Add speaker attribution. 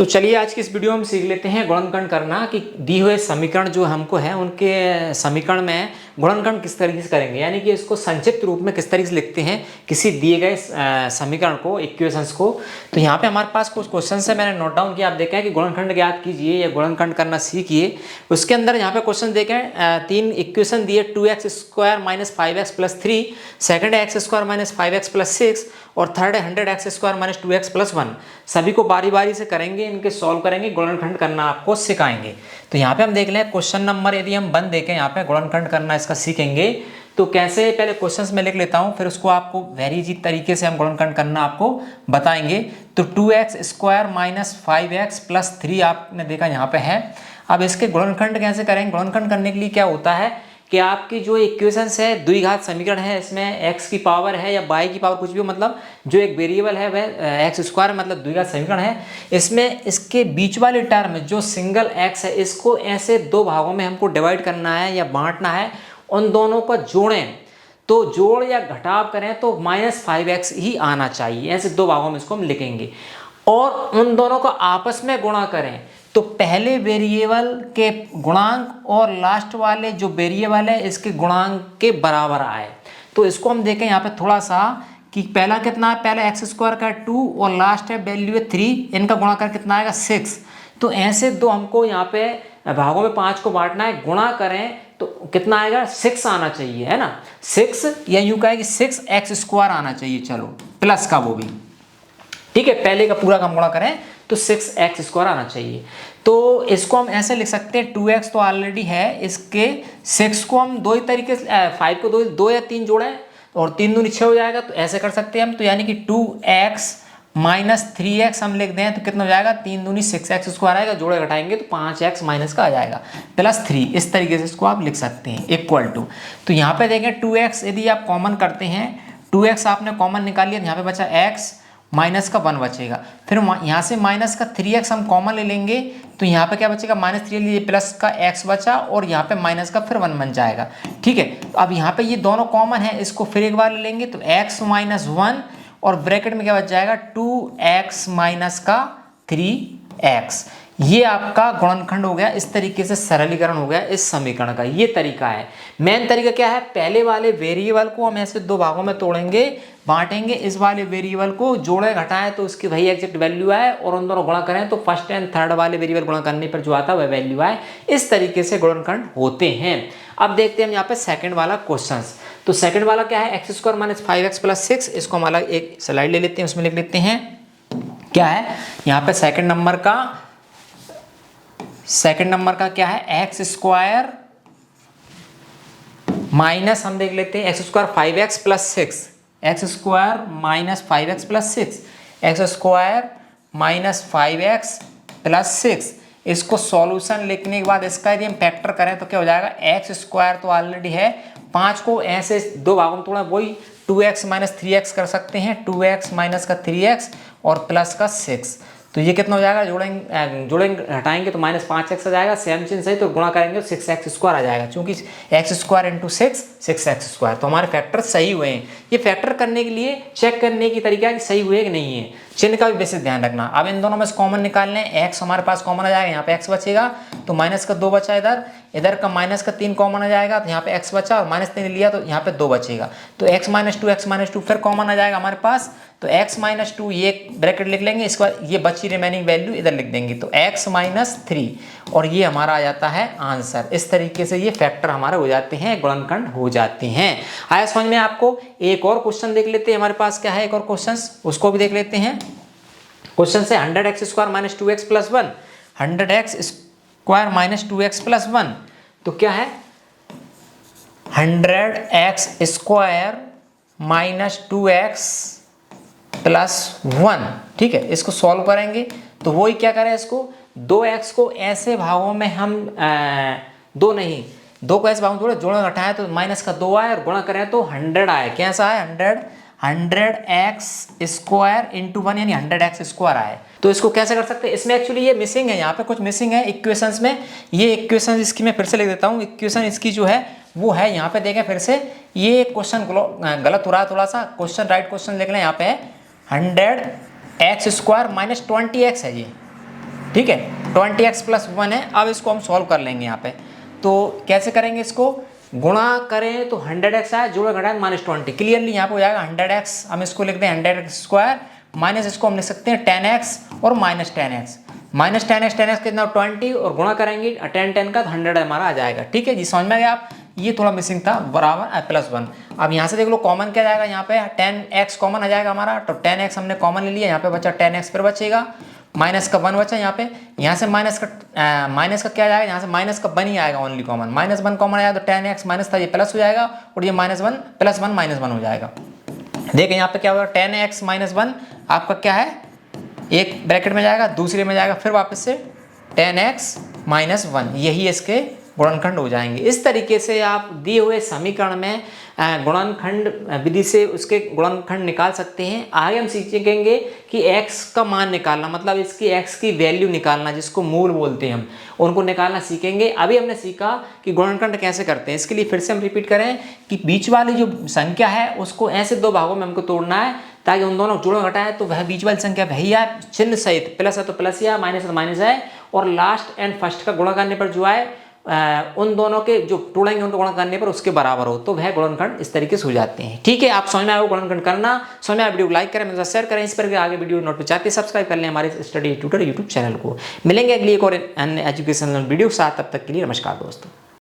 Speaker 1: तो चलिए आज की इस वीडियो में हम सीख लेते हैं गुणनखंड करना कि दिए हुए समीकरण जो हमको है उनके समीकरण में गुणनखंड किस तरीके से करेंगे, यानी कि इसको संक्षिप्त रूप में किस तरीके से लिखते हैं किसी दिए गए समीकरण को, इक्वेशंस को। तो यहाँ पे हमारे पास कुछ क्वेश्चन है, मैंने नोट डाउन किया। आप देखें कि गुणनखंड ज्ञात कीजिए या गुणनखंड करना सीखिए। उसके अंदर यहाँ पे क्वेश्चन देखें, तीन इक्वेशन दिए 2x square minus 5x plus 3, second है x square minus 5x plus 6 और थर्ड है 100x square minus 2x plus 1। सभी को बारी बारी से करेंगे, इनके सॉल्व करेंगे, गुणनखंड करना आपको सिखाएंगे। तो यहाँ पे हम देख लें क्वेश्चन नंबर, यदि हम 1 देखें यहाँ पे गुणनखंड करना इसका सीखेंगे तो कैसे, पहले क्वेश्चंस में लिख लेता हूँ, फिर उसको आपको वेरी इजी तरीके से हम गुणनखंड करना आपको बताएंगे। तो 2x square minus 5x plus 3 आपने देखा यहाँ पे है। अब इसके गुणनखंड कैसे करेंगे? गुणनखंड करने के लिए क्या होता है कि आपकी जो इक्वेशंस है द्विघात समीकरण है, इसमें x की पावर है या y की पावर कुछ भी, मतलब जो एक वेरिएबल है वह x स्क्वायर मतलब द्विघात समीकरण है। इसमें इसके बीच वाले टर्म जो सिंगल x है इसको ऐसे दो भागों में हमको डिवाइड करना है या बांटना है। उन दोनों को जोड़ें तो जोड़ या घटाव करें तो माइनस 5x ही आना चाहिए। ऐसे दो भागों में इसको हम लिखेंगे और उन दोनों को आपस में गुणा करें तो पहले वेरिएबल के गुणांक और लास्ट वाले जो वेरिएबल है इसके गुणांक के बराबर आए। तो इसको हम देखें यहाँ पे थोड़ा सा कि पहला कितना है, पहले एक्स स्क्वायर का 2 और लास्ट है वैल्यू है 3, इनका गुणा कर कितना आएगा 6। तो ऐसे दो हमको यहाँ पे भागों में 5 को बांटना है, गुणा करें तो कितना आएगा 6 आना चाहिए, है ना। 6 या यूं कहे कि 6x स्क्वायर आना चाहिए, चलो प्लस का वो भी ठीक है। पहले का पूरा हम गुणा करें तो 6x स्क्वायर आना चाहिए। तो इसको हम ऐसे लिख सकते हैं, 2x तो ऑलरेडी है, इसके 6 को हम दो ही तरीके से 5 को दो या 3 जोड़ें और 3 दूनी 6 हो जाएगा। तो ऐसे कर सकते हैं हम, तो यानी कि 2x माइनस 3x हम लिख दें तो कितना हो जाएगा, 3 दूनी 6x स्क्वायर आएगा, जोड़े घटाएंगे तो 5x माइनस का आ जाएगा प्लस 3। इस तरीके से इसको आप लिख सकते हैं इक्वल टू। तो यहाँ पे देखें 2x यदि आप कॉमन करते हैं, 2x आपने कॉमन निकाल लिया, यहाँ पे बचा x माइनस का 1 बचेगा। फिर यहाँ से माइनस का 3x हम कॉमन ले लेंगे तो यहाँ पे क्या बचेगा, माइनस 3 लिए प्लस का x बचा और यहाँ पे माइनस का फिर 1 बन जाएगा, ठीक है। तो अब यहाँ पे ये दोनों कॉमन है, इसको फिर एक बार ले लेंगे तो x माइनस 1 और ब्रैकेट में क्या बच जाएगा 2x माइनस का 3x। ये आपका गुणनखंड हो गया। इस तरीके से सरलीकरण हो गया इस समीकरण का। ये तरीका है। मेन तरीका क्या है, पहले वाले वेरिएबल को हम ऐसे दो भागों में तोड़ेंगे, बांटेंगे, इस वाले वेरिएबल को जोड़े घटाएं तो उसकी वही एग्जैक्ट वैल्यू आए और उन दोनों गुणा करें तो फर्स्ट एंड थर्ड वाले वेरिएबल गुणा करने पर जो आता है वह वैल्यू आए। इस तरीके से गुणनखंड होते हैं। अब देखते हैं हम यहाँ पे सेकंड वाला क्वेश्चन। तो सेकंड वाला क्या है, x square minus 5x plus 6। इसको हम अलग एक स्लाइड ले लेते हैं, उसमें लिख लेते हैं क्या है यहाँ पे सेकंड नंबर का क्या है, एक्स स्क्वायर माइनस, हम देख लेते हैं x square 5x plus 6, x square minus 5x plus 6, x square minus 5x plus 6। इसको सॉल्यूशन लिखने के बाद इसका यदि हम फैक्टर करें तो क्या हो जाएगा, एक्स स्क्वायर तो ऑलरेडी है, 5 को ऐसे दो भागों में तोड़ा, वही 2x माइनस 3x कर सकते हैं, 2x माइनस का 3x और प्लस का 6। तो ये कितना हो जाएगा, जोड़ेंगे हटाएंगे तो माइनस 5x आ जाएगा, सेम चीज सही, तो गुणा करेंगे तो 6x स्क्वायर आ जाएगा, क्योंकि x square into 6x square. तो हमारे फैक्टर सही हुए हैं। ये फैक्टर करने के लिए चेक करने की तरीका है कि सही हुए कि नहीं है, चिन्ह का भी विशेष ध्यान रखना। अब इन दोनों में से कॉमन निकालने हैं, x हमारे पास कॉमन आ जाएगा, यहाँ पे x बचेगा तो माइनस का 2 बचा, इधर का माइनस का 3 कॉमन आ जाएगा तो यहाँ पे x बचा और माइनस 3 लिया तो यहाँ पे 2 बचेगा। तो x माइनस 2 फिर कॉमन आ जाएगा हमारे पास, तो x माइनस 2 ये ब्रैकेट लिख लेंगे, इसके बाद ये बची रिमेनिंग वैल्यू इधर लिख देंगे तो x माइनस 3 और ये हमारा आ जाता है आंसर। इस तरीके से ये फैक्टर हमारे हो जाते हैं, गुणनखंड हो जाते हैं। आया समझ में आपको? एक और क्वेश्चन देख लेते हैं, हमारे पास क्या है एक और क्वेश्चन, उसको भी देख लेते हैं। क्वेश्चन से 100x square minus 2x plus 1, 100x square minus 2x plus 1। तो क्या है 100x square minus 2x plus 1, ठीक है। इसको सॉल्व करेंगे तो वही क्या करें, इसको 2x को ऐसे भागों में हम दो को ऐसे भागों में जोड़े घटाएं तो माइनस का 2 आए और गुणा करें तो 100 आए। कैसा है 100x स्क्वायर इंटू 1 यानी 100x स्क्वायर आए। तो इसको कैसे कर सकते हैं, इसमें एक्चुअली ये मिसिंग है, यहाँ पे कुछ मिसिंग है इक्वेशंस में। ये इक्वेशन इसकी मैं फिर से लिख देता हूँ, इक्वेशन इसकी जो है वो है यहाँ पे देखें फिर से, ये क्वेश्चन गलत हो रहा है थोड़ा सा, क्वेश्चन राइट क्वेश्चन लिख लें। यहाँ पे 100x स्क्वायर माइनस 20x है ये, ठीक है, 20x प्लस 1 है। अब इसको हम सॉल्व कर लेंगे यहाँ पे। तो कैसे करेंगे, इसको गुणा करें तो 100x आए, जोड़ा घटाएं -20, क्लियरली यहाँ पे हो जाएगा 100x। हम इसको लिखते हैं 100x स्क्वायर माइनस इसको हम लिख सकते हैं 10x और -10x। -10x कितना 20 और गुणा करेंगे 10 का तो 100 हमारा आ जाएगा। ठीक है जी, समझ में आ गया आप। ये थोड़ा मिसिंग था, बराबर +1। अब यहाँ से देख लो कॉमन क्या जाएगा, यहाँ पे 10x कॉमन आ जाएगा हमारा, तो 10x हमने कॉमन ले लिया, यहाँ पे बचा 10x फिर बचेगा, माइनस का 1 बचा यहाँ पे। यहाँ से माइनस का क्या जाएगा, यहाँ से माइनस का 1 ही आएगा ओनली कॉमन, -1 कॉमन आया तो 10x माइनस था ये प्लस हो जाएगा, और ये -1 +1 -1 हो जाएगा। देखिए यहाँ पे क्या होगा, 10x -1 आपका क्या है, एक ब्रैकेट में जाएगा, दूसरे में जाएगा, फिर वापस से 10x -1, यही इसके गुणनखंड हो जाएंगे। इस तरीके से आप दिए हुए समीकरण में गुणनखंड विधि से उसके गुणनखंड निकाल सकते हैं। आगे हम सीखेंगे कि x का मान निकालना, मतलब इसकी x की वैल्यू निकालना, जिसको मूल बोलते हैं हम, उनको निकालना सीखेंगे। अभी हमने सीखा कि गुणनखंड कैसे करते हैं। इसके लिए फिर से हम रिपीट करें कि बीच वाली जो संख्या है उसको ऐसे दो भागों में हमको तोड़ना है, ताकि उन दोनों जोड़ घटाए तो वह बीच वाली संख्या वही है, चिन्ह सहित, प्लस है तो प्लस या माइनस है तो माइनस है, और लास्ट एंड फर्स्ट का गुणा करने पर जो है उन दोनों के जो तोड़ेंगे उनको गुणा करने पर उसके बराबर हो, तो वह गुणनखंड इस तरीके से हो जाते हैं। ठीक है, आप समझ में आए गुणनखंड करना, समझ में आए वीडियो को लाइक करें, मेरे साथ शेयर करें, इस पर आगे वीडियो नोट पे चाहते सब्सक्राइब कर लें हमारे स्टडी ट्यूटर यूट्यूब चैनल को। मिलेंगे अगली एक और अन्य एजुकेशनल वीडियो के साथ, तब तक के लिए नमस्कार दोस्तों।